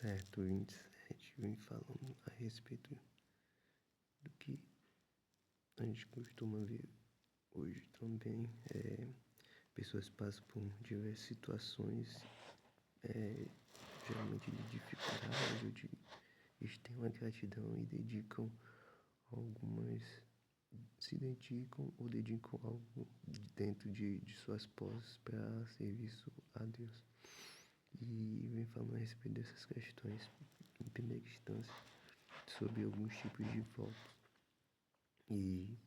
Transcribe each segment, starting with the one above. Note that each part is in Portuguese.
Certo, 27 vem falando a respeito do que a gente costuma ver hoje também. Pessoas passam por diversas situações, geralmente de dificuldade ou de extrema gratidão e dedicam algumas, se dedicam ou dedicam algo dentro de suas posses para serviço a Deus. E vem falando a respeito dessas questões, em primeira instância, sobre alguns tipos de votos. E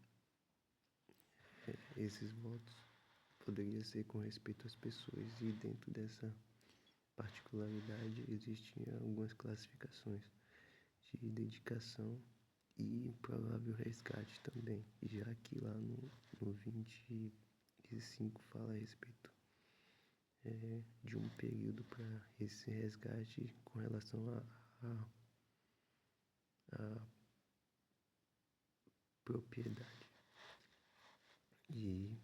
esses votos poderiam ser com respeito às pessoas, e dentro dessa particularidade existiam algumas classificações de dedicação e provável resgate também, já que lá no 25 fala a respeito de um período para esse resgate com relação à propriedade. E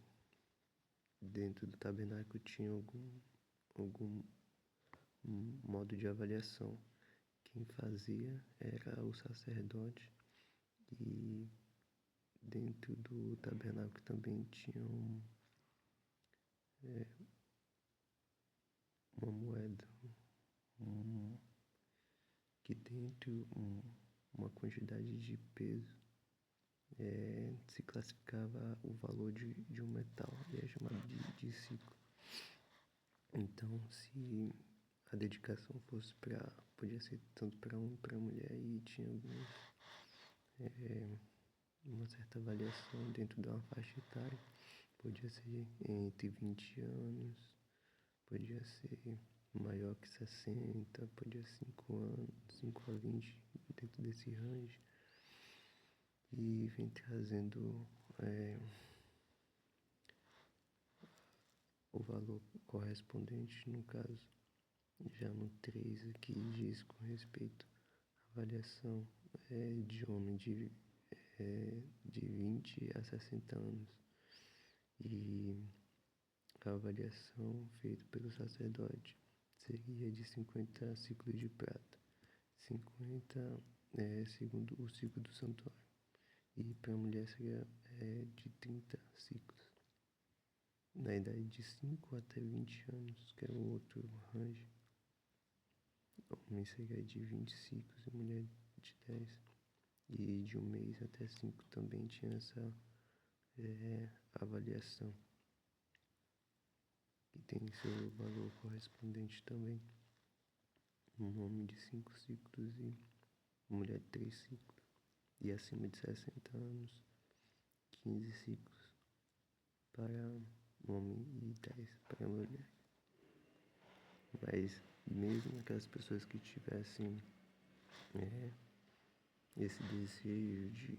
dentro do tabernáculo tinha algum modo de avaliação. Quem fazia era o sacerdote, e dentro do tabernáculo também tinha uma moeda, que dentro uma quantidade de peso se classificava o valor de um metal, e é chamado de ciclo. Então, se a dedicação fosse podia ser tanto para homem para mulher, e tinha uma certa avaliação dentro de uma faixa etária. Podia ser entre 20 anos, podia ser maior que 60, podia ser 5 anos, 5 a 20, dentro desse range. E vem trazendo o valor correspondente, no caso, já no 3 aqui diz com respeito à avaliação de homem de 20 a 60 anos. E a avaliação feita pelo sacerdote seria de 50 ciclos de prata, 50 segundo o ciclo do santuário, e para a mulher seria de 30 ciclos. Na idade de 5 até 20 anos, que é o outro range, homem seria de 20 ciclos e mulher de 10. E de 1 mês até 5 também tinha essa avaliação, que tem seu valor correspondente também. Um homem de 5 ciclos e mulher de 3 ciclos. E acima de 60 anos, 15 ciclos para homem e 10 para mulher. Mas mesmo aquelas pessoas que tivessem esse desejo de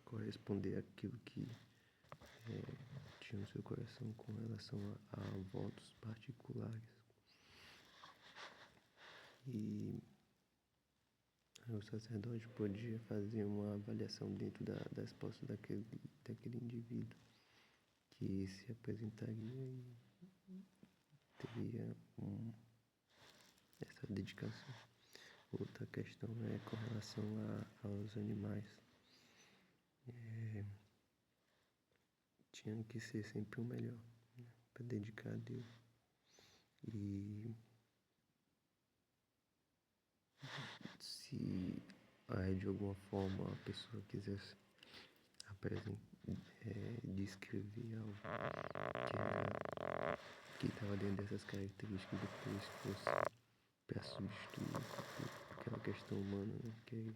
corresponder àquilo que tinha no seu coração com relação a votos particulares, e o sacerdote podia fazer uma avaliação dentro das posses daquele indivíduo que se apresentaria e teria essa dedicação. Outra questão é com relação aos animais. Tinha que ser sempre o melhor, né, para dedicar a Deus. E se de alguma forma a pessoa quisesse descrever algo que estava dentro dessas características, depois fosse para substituir aquela questão humana, né, que é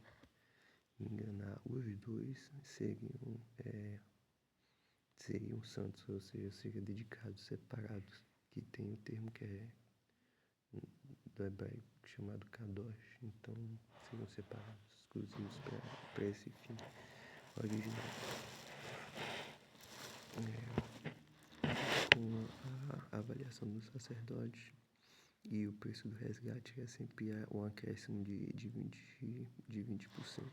enganar os dois, seriam santos, ou seja, seriam dedicados, separados, que tem o termo que é do hebraico chamado kadosh. Então seriam separados, exclusivos para esse fim original. Com a avaliação do sacerdote e o preço do resgate, é sempre um acréscimo de 20%.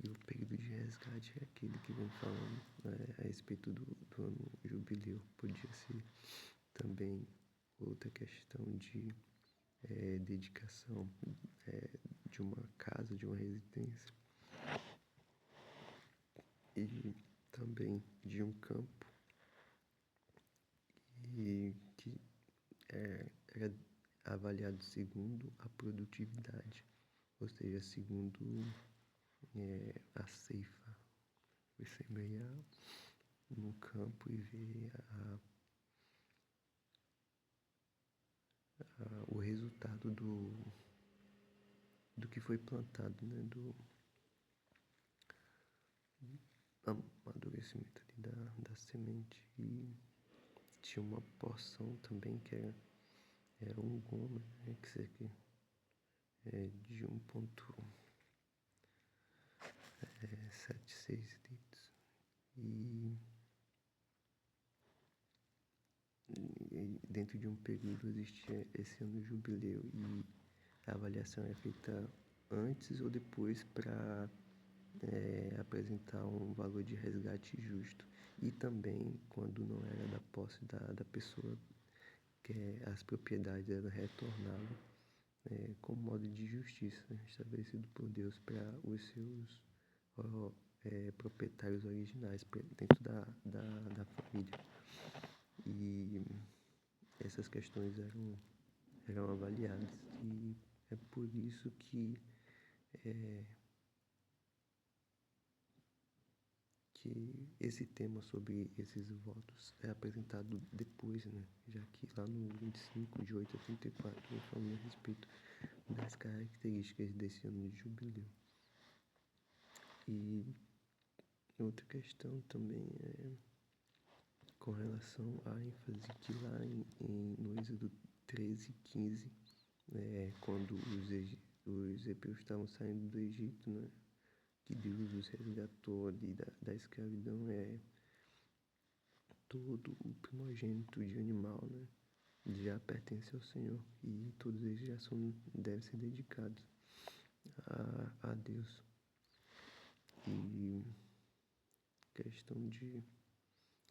E o período de resgate é aquele que vem falando a respeito do ano jubileu. Podia ser também outra questão de dedicação de uma casa, de uma residência e também de um campo e que era avaliado segundo a produtividade, ou seja, segundo a ceifa. Você ganhar no campo e ver o resultado do que foi plantado, né? Do amadurecimento ali da semente. E tinha uma porção também que era um goma, né? Que seria de 1,76 litros. E dentro de um período existia esse ano jubileu e a avaliação é feita antes ou depois para apresentar um valor de resgate justo e também quando não era da posse da pessoa que as propriedades eram retornadas como modo de justiça estabelecido por Deus para os seus proprietários originais dentro da família. E essas questões eram avaliadas e é por isso que esse tema sobre esses votos é apresentado depois, né? Já que lá no 25 de 8 a 34 eu falo a respeito das características desse ano de jubileu. E outra questão também é com relação à ênfase que lá no Êxodo 13:15, quando os hebreus estavam saindo do Egito, né? Que Deus os resgatou ali da escravidão, todo o primogênito de animal, né? Já pertence ao Senhor e todos eles devem ser dedicados a Deus. E questão de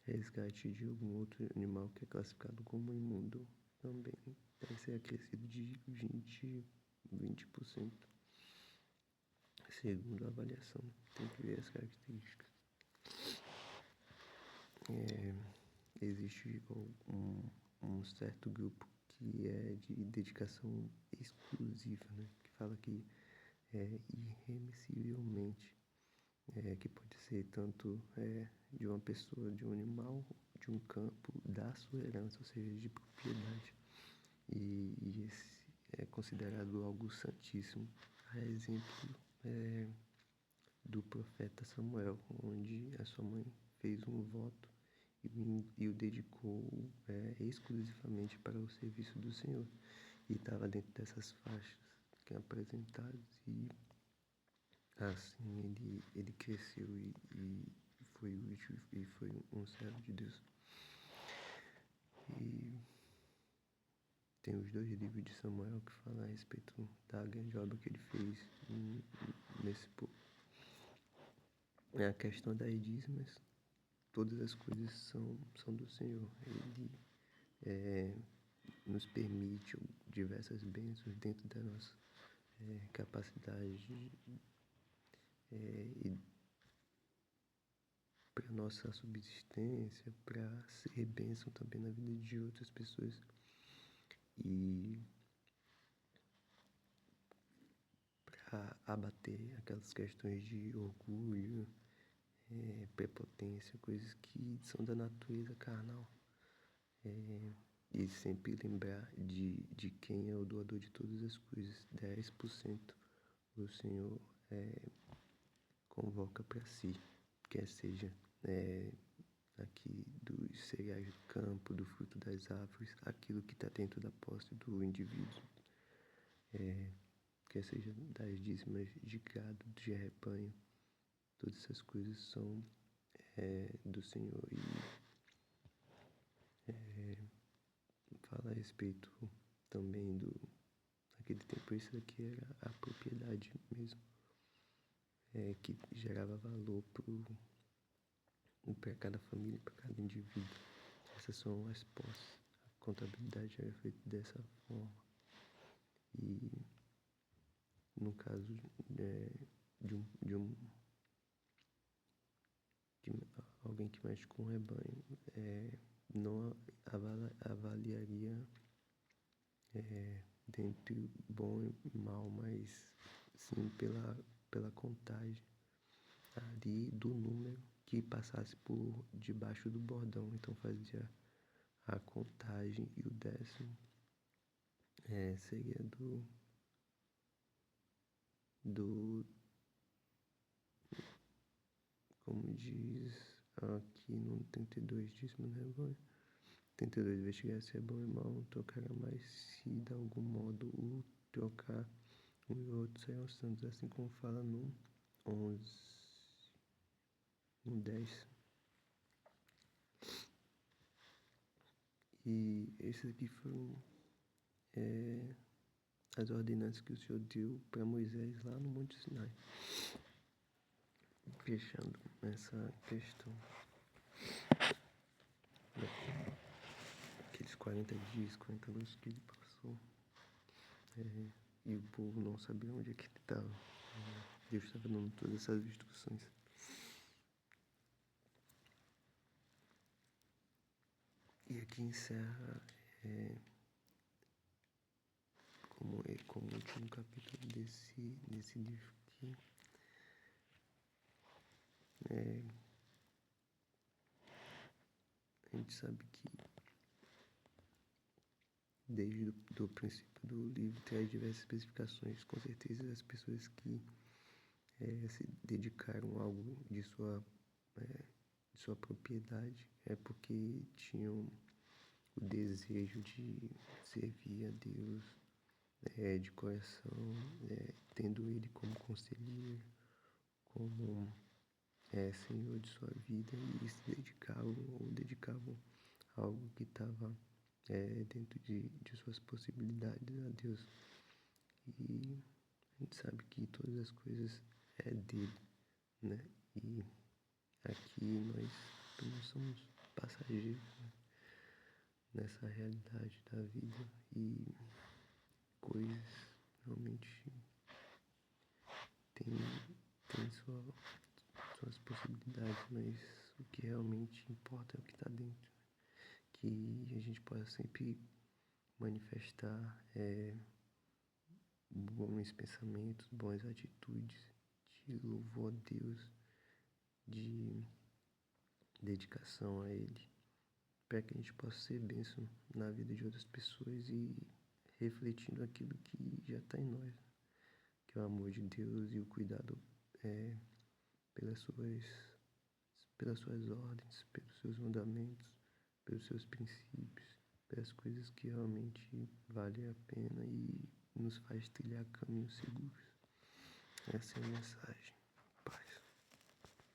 resgate de algum outro animal que é classificado como imundo também deve ser acrescido de 20%. Segundo a avaliação, tem que ver as características. Existe um certo grupo que é de dedicação exclusiva, né? Que fala que irremissivelmente, que pode ser tanto de uma pessoa, de um animal, de um campo, da sua herança, ou seja, de propriedade. E esse é considerado algo santíssimo, a exemplo do profeta Samuel, onde a sua mãe fez um voto e o dedicou exclusivamente para o serviço do Senhor. E estava dentro dessas faixas que apresentadas e assim ele cresceu e foi útil e foi um servo de Deus. E tem os 2 livros de Samuel que falam a respeito da grande obra que ele fez nesse povo. A questão das dízimas, todas as coisas são do Senhor. Ele nos permite diversas bênçãos dentro da nossa capacidade e para nossa subsistência, para ser bênção também na vida de outras pessoas. E para abater aquelas questões de orgulho, prepotência, coisas que são da natureza carnal. E sempre lembrar de quem é o doador de todas as coisas. 10% o Senhor convoca para si, quer seja aqui dos cereais do campo, do fruto das árvores, aquilo que está dentro da posse do indivíduo, quer seja das dízimas de gado, de rebanho, todas essas coisas são do Senhor. E fala a respeito também naquele tempo, isso aqui era a propriedade mesmo, que gerava valor para cada família, para cada indivíduo. Essas são as posses. A contabilidade era feita dessa forma. E no caso de alguém que mexe com o rebanho, não avaliaria dentre bom e mal, mas sim pela contagem ali do número que passasse por debaixo do bordão. Então fazia a contagem e o décimo seria do como diz aqui no 32 dízimo, né? 32 investigar se é bom e mal, trocará, mas se de algum modo o trocar um e outro serão santos, assim como fala no 11, no 10. E esses aqui foram as ordenanças que o Senhor deu para Moisés lá no Monte Sinai. Fechando essa questão, aqueles 40 dias, 40 anos que ele passou, e o povo não sabia onde é que ele estava. Deus estava dando todas essas instruções. E aqui encerra como último capítulo desse livro aqui. A gente sabe que desde o princípio do livro traz diversas especificações. Com certeza as pessoas que se dedicaram a algo de sua propriedade é porque tinham o desejo de servir a Deus de coração, tendo Ele como conselheiro, como Senhor de sua vida, e se dedicavam a algo que estava dentro de suas possibilidades a Deus. E a gente sabe que todas as coisas é dele, né? E aqui nós não somos passageiros, né? Nessa realidade da vida, e coisas realmente tem suas possibilidades, mas o que realmente importa é o que está dentro. Que a gente possa sempre manifestar bons pensamentos, boas atitudes, de louvor a Deus, de dedicação a Ele, para que a gente possa ser bênção na vida de outras pessoas e refletindo aquilo que já está em nós, que é o amor de Deus e o cuidado pelas suas ordens, pelos seus mandamentos, pelos seus princípios, pelas coisas que realmente valem a pena e nos faz trilhar caminhos seguros. Essa é a mensagem.